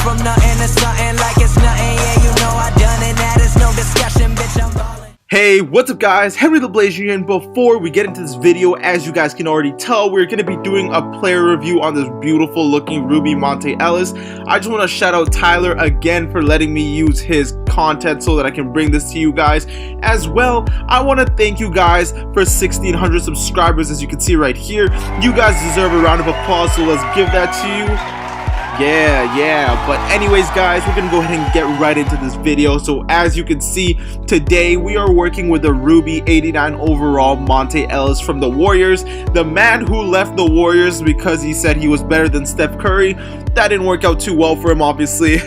from nothing to something like it's nothing. Yeah, you know I done it, that is no discussion, bitch, I'm ballin'. Hey, what's up guys, Henry the Blazer here, and before we get into this video, as you guys can already tell, we're going to be doing a player review on this beautiful looking Ruby MONTA ELLIS. I just want to shout out Tyler again for letting me use his content so that I can bring this to you guys. As well, I want to thank you guys for 1,600 subscribers, as you can see right here. You guys deserve a round of applause, so let's give that to you. Yeah, but anyways guys, we're gonna go ahead and get right into this video. So as you can see, today we are working with the Ruby 89 overall MONTA ELLIS from the Warriors, the man who left the Warriors because he said he was better than Steph Curry. That didn't work out too well for him, obviously.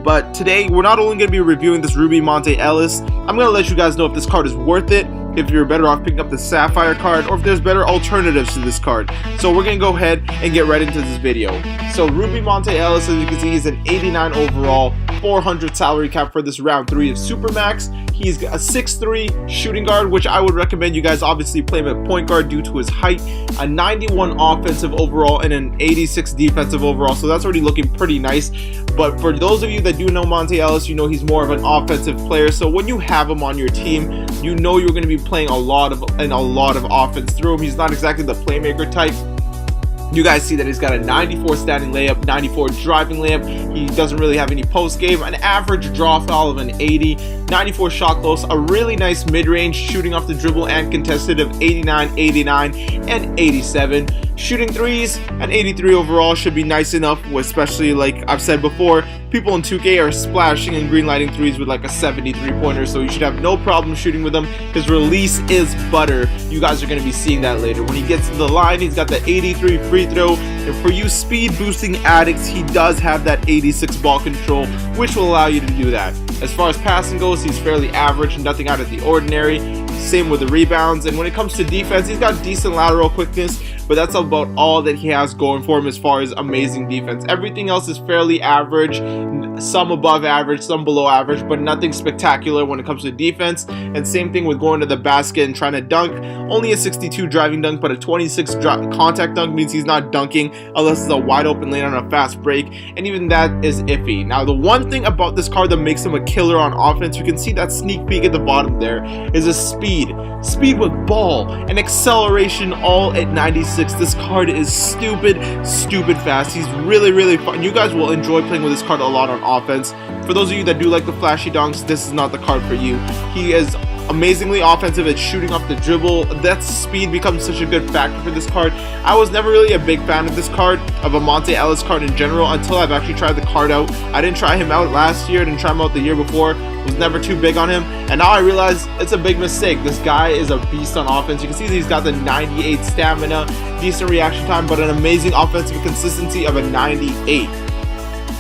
But today we're not only going to be reviewing this Ruby MONTA ELLIS, I'm going to let you guys know if this card is worth it, if you're better off picking up the Sapphire card, or if there's better alternatives to this card. So we're going to go ahead and get right into this video. So Ruby MONTA ELLIS, as you can see, is an 89 overall, 400 salary cap for this round 3 of Supermax. He's a 6'3 shooting guard, which I would recommend you guys obviously play him at point guard due to his height. A 91 offensive overall and an 86 defensive overall, so that's already looking pretty nice. But for those of you that do know MONTA ELLIS, you know he's more of an offensive player. So when you have him on your team, you know you're going to be playing a lot of offense through him. He's not exactly the playmaker type. You guys see that he's got a 94 standing layup, 94 driving layup. He doesn't really have any post game, an average draw foul of an 80, 94 shot close, a really nice mid-range shooting off the dribble and contested of 89, 89, and 87. Shooting threes, an 83 overall should be nice enough, especially like I've said before, people in 2K are splashing and greenlighting threes with like a 73 pointer, so you should have no problem shooting with him. His release is butter. You guys are going to be seeing that later. When he gets to the line, he's got the 83 free throw, and for you speed boosting addicts, he does have that 86 ball control, which will allow you to do that. As far as passing goes, he's fairly average, nothing out of the ordinary. Same with the rebounds, and when it comes to defense, he's got decent lateral quickness, but that's about all that he has going for him as far as amazing defense. Everything else is fairly average, some above average, some below average, but nothing spectacular when it comes to defense. And same thing with going to the basket and trying to dunk. Only a 62 driving dunk, but a 26 contact dunk means he's not dunking unless it's a wide open lane on a fast break, and even that is iffy. Now the one thing about this card that makes him a killer on offense, you can see that sneak peek at the bottom there, is a speed with ball and acceleration all at 96. This card is stupid fast. He's really fun. You guys will enjoy playing with this card a lot on offense. For those of you that do like the flashy dunks, this is not the card for you. He is amazingly offensive at shooting off the dribble. That speed becomes such a good factor for this card. I was never really a big fan of this card, of a MONTA ELLIS card in general, until I've actually tried the card out. I didn't try him out last year, didn't try him out the year before, was never too big on him, and now I realize it's a big mistake. This guy is a beast on offense. You can see that he's got the 98 stamina, decent reaction time, but an amazing offensive consistency of a 98.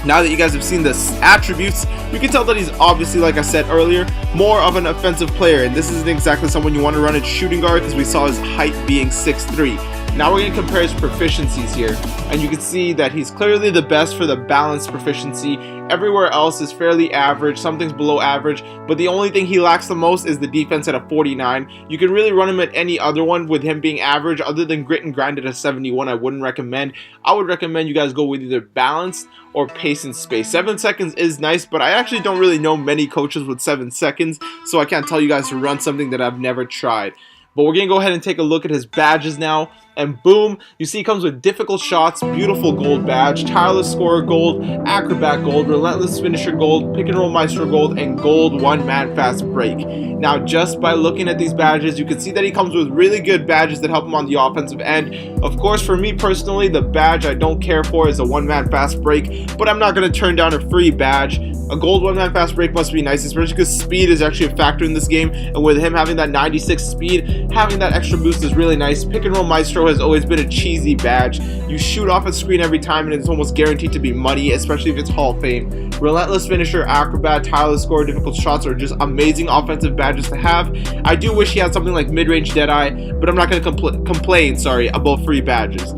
Now that you guys have seen the attributes, you can tell that he's obviously, like I said earlier, more of an offensive player, and this isn't exactly someone you want to run at shooting guard because we saw his height being 6'3". Now we're going to compare his proficiencies here, and you can see that he's clearly the best for the balanced proficiency. Everywhere else is fairly average, something's below average, but the only thing he lacks the most is the defense at a 49. You can really run him at any other one with him being average, other than grit and grind at a 71. I wouldn't recommend. I would recommend you guys go with either balanced or pace and space. 7 seconds is nice, but I actually don't really know many coaches with 7 seconds, so I can't tell you guys to run something that I've never tried. But we're going to go ahead and take a look at his badges now. And boom, you see he comes with difficult shots, beautiful gold badge, tireless scorer gold, acrobat gold, relentless finisher gold, pick and roll maestro gold, and gold one-man fast break. Now just by looking at these badges, you can see that he comes with really good badges that help him on the offensive end. Of course, for me personally, the badge I don't care for is a one-man fast break, but I'm not going to turn down a free badge. A gold one-man fast break must be nice, especially because speed is actually a factor in this game, and with him having that 96 speed, having that extra boost is really nice. Pick and roll maestro has always been a cheesy badge. You shoot off a screen every time and it's almost guaranteed to be muddy, especially if it's Hall of Fame. Relentless finisher, acrobat, tireless scorer, difficult shots are just amazing offensive badges to have. I do wish he had something like mid-range Deadeye, but I'm not going to complain about free badges.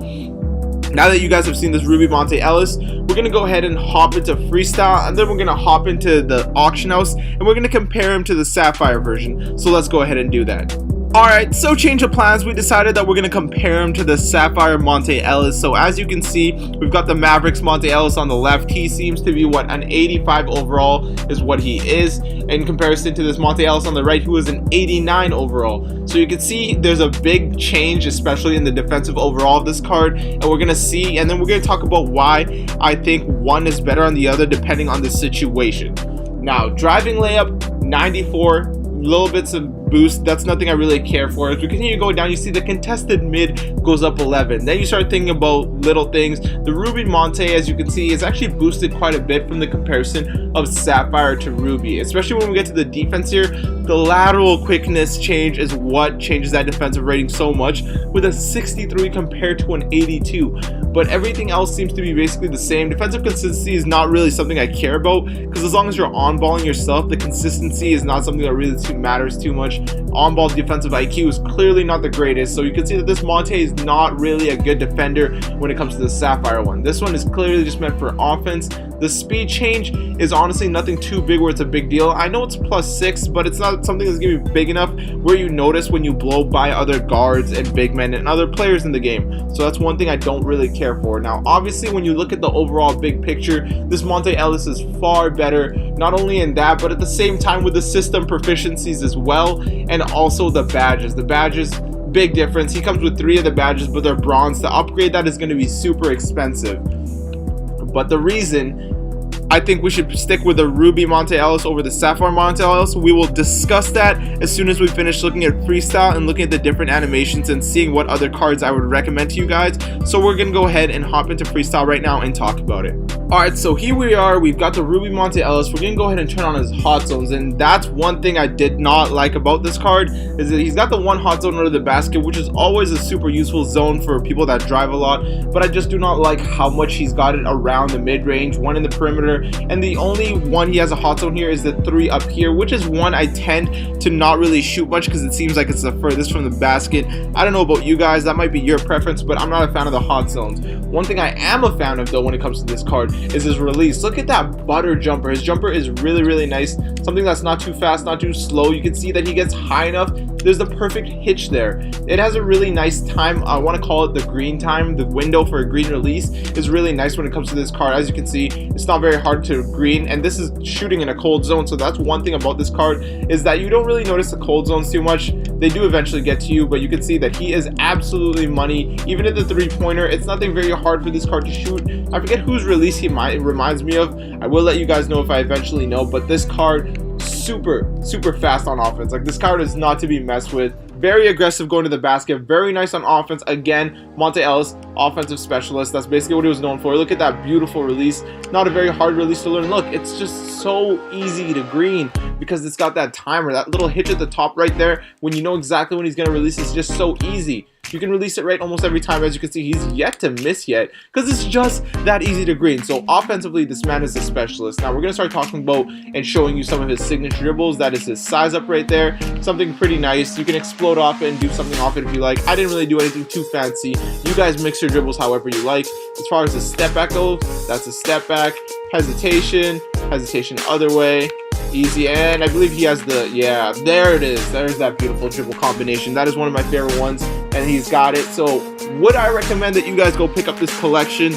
Now that you guys have seen this Ruby MONTA ELLIS, we're going to go ahead and hop into Freestyle, and then we're going to hop into the Auction House, and we're going to compare him to the Sapphire version. So let's go ahead and do that. Alright, so change of plans. We decided that we're going to compare him to the Sapphire Monta Ellis. So as you can see, we've got the Mavericks Monta Ellis on the left. He seems to be what, an 85 overall is what he is, in comparison to this Monta Ellis on the right, who is an 89 overall. So you can see there's a big change, especially in the defensive overall of this card, and we're going to see, and then we're going to talk about why I think one is better on the other depending on the situation. Now, driving layup, 94, little bits of boost, that's nothing I really care for. As we continue going down, you see the contested mid goes up 11. Then you start thinking about little things. The Ruby Monta, as you can see, is actually boosted quite a bit from the comparison of Sapphire to Ruby, especially when we get to the defense here. The lateral quickness change is what changes that defensive rating so much, with a 63 compared to an 82. But everything else seems to be basically the same. Defensive consistency is not really something I care about, because as long as you're on-balling yourself, the consistency is not something that really matters too much. On-ball defensive IQ is clearly not the greatest, so you can see that this Monta is not really a good defender when it comes to the Sapphire one. This one is clearly just meant for offense. The speed change is honestly nothing too big where it's a big deal. I know it's +6, but it's not something that's going to be big enough where you notice when you blow by other guards and big men and other players in the game. So that's one thing I don't really care for. Now, obviously, when you look at the overall big picture, this Monta Ellis is far better, not only in that, but at the same time with the system proficiencies as well, and also the badges. The badges, big difference. He comes with 3 of the badges, but they're bronze. To upgrade that is going to be super expensive. But the reason I think we should stick with the Ruby Monta Ellis over the Sapphire Monta Ellis, we will discuss that as soon as we finish looking at freestyle and looking at the different animations and seeing what other cards I would recommend to you guys. So we're gonna go ahead and hop into freestyle right now and talk about it. Alright, so here we are. We've got the Ruby Monta Ellis. We're gonna go ahead and turn on his hot zones, and that's one thing I did not like about this card, is that he's got the one hot zone under the basket, which is always a super useful zone for people that drive a lot, but I just do not like how much he's got it around the mid-range, one in the perimeter, and the only one he has a hot zone here is the 3 up here, which is one I tend to not really shoot much because it seems like it's the furthest from the basket. I don't know about you guys, that might be your preference, but I'm not a fan of the hot zones. One thing I am a fan of though when it comes to this card is his release. Look at that butter jumper. His jumper is really, really nice. Something that's not too fast, not too slow. You can see that he gets high enough. There's the perfect hitch there. It has a really nice time. I want to call it the green time. The window for a green release is really nice when it comes to this card. As you can see, it's not very hard to green, and this is shooting in a cold zone. So that's one thing about this card, is that you don't really notice the cold zones too much. They do eventually get to you, but you can see that he is absolutely money. Even at the 3-pointer, it's nothing very hard for this card to shoot. I forget whose release he reminds me of. I will let you guys know if I eventually know, but this card, super fast on offense. Like, this card is not to be messed with. Very aggressive going to the basket, very nice on offense. Again, Monta Ellis, offensive specialist. That's basically what he was known for. Look at that beautiful release. Not a very hard release to learn. Look, it's just so easy to green because it's got that timer, that little hitch at the top right there. When you know exactly when he's going to release, it's just so easy. You can release it right almost every time. As you can see, he's yet to miss yet because it's just that easy to green. So offensively, this man is a specialist. Now we're going to start talking about and showing you some of his signature dribbles. That is his size up right there. Something pretty nice. You can explode off it and do something off it if you like. I didn't really do anything too fancy. You guys mix your dribbles however you like. As far as the step back goes, that's a step back. Hesitation other way. Easy, and I believe he has the, yeah, there it is. There's that beautiful dribble combination. That is one of my favorite ones, and he's got it. So would I recommend that you guys go pick up this collection?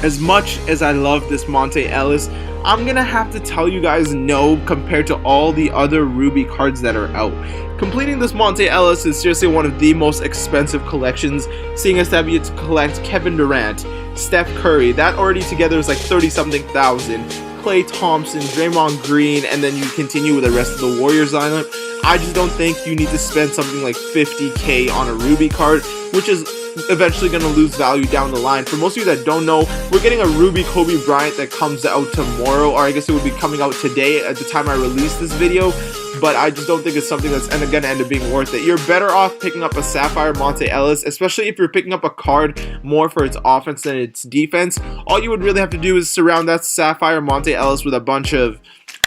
As much as I love this Monta Ellis, I'm gonna have to tell you guys no compared to all the other Ruby cards that are out. Completing this Monta Ellis is seriously one of the most expensive collections, seeing as that you to collect Kevin Durant, Steph Curry. That already together is like 30-something thousand. Klay Thompson, Draymond Green, and then you continue with the rest of the Warriors lineup. I just don't think you need to spend something like 50K on a Ruby card, which is eventually going to lose value down the line. For most of you that don't know, we're getting a Ruby Kobe Bryant that comes out tomorrow, or I guess it would be coming out today at the time I release this video, but I just don't think it's something that's going to end up being worth it. You're better off picking up a Sapphire Monta Ellis, especially if you're picking up a card more for its offense than its defense. All you would really have to do is surround that Sapphire Monta Ellis with a bunch of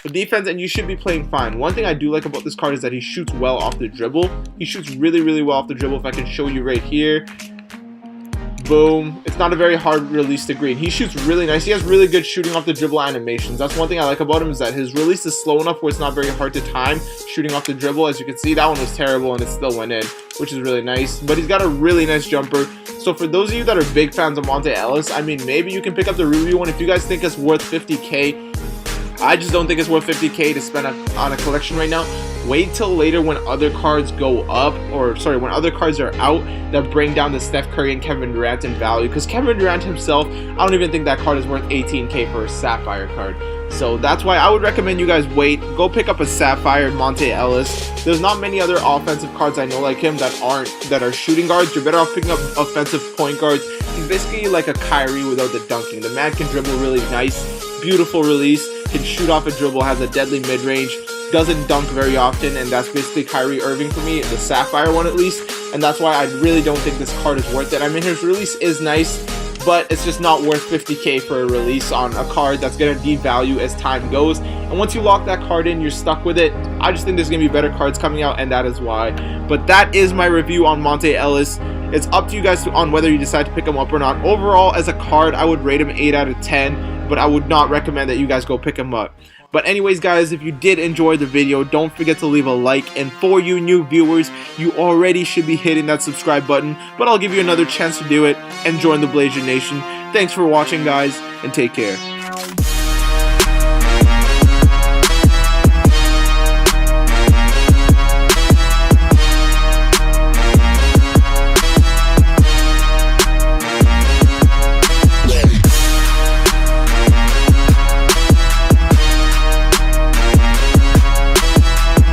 defense, and you should be playing fine. One thing I do like about this card is that he shoots well off the dribble. He shoots really well off the dribble. If I can show you right here, boom. It's not a very hard release to green. He shoots really nice. He has really good shooting off the dribble animations. That's one thing I like about him, is that his release is slow enough where it's not very hard to time shooting off the dribble. As you can see, that one was terrible and it still went in, which is really nice. But he's got a really nice jumper. So for those of you that are big fans of Monta Ellis, I mean, maybe you can pick up the Ruby one if you guys think it's worth 50k. I just don't think it's worth 50k to spend on a collection right now. Wait till later when other cards go up, or sorry, when other cards are out that bring down the Steph Curry and Kevin Durant in value. Because Kevin Durant himself, I don't even think that card is worth 18k for a Sapphire card. So that's why I would recommend you guys wait. Go pick up a Sapphire Monta Ellis. There's not many other offensive cards I know like him that are shooting guards. You're better off picking up offensive point guards. He's basically like a Kyrie without the dunking. The man can dribble really nice, beautiful release, can shoot off a dribble, has a deadly mid-range, doesn't dunk very often, and that's basically Kyrie Irving for me, the Sapphire one at least. And that's why I really don't think this card is worth it. I mean, his release is nice, but it's just not worth 50k for a release on a card that's going to devalue as time goes. And once you lock that card in, you're stuck with it. I just think there's going to be better cards coming out, and that is why. But that is my review on Monta Ellis. It's up to you guys on whether you decide to pick him up or not. Overall, as a card, I would rate him 8 out of 10, but I would not recommend that you guys go pick him up. But anyways, guys, if you did enjoy the video, don't forget to leave a like. And for you new viewers, you already should be hitting that subscribe button, but I'll give you another chance to do it and join the Blazer Nation. Thanks for watching, guys, and take care.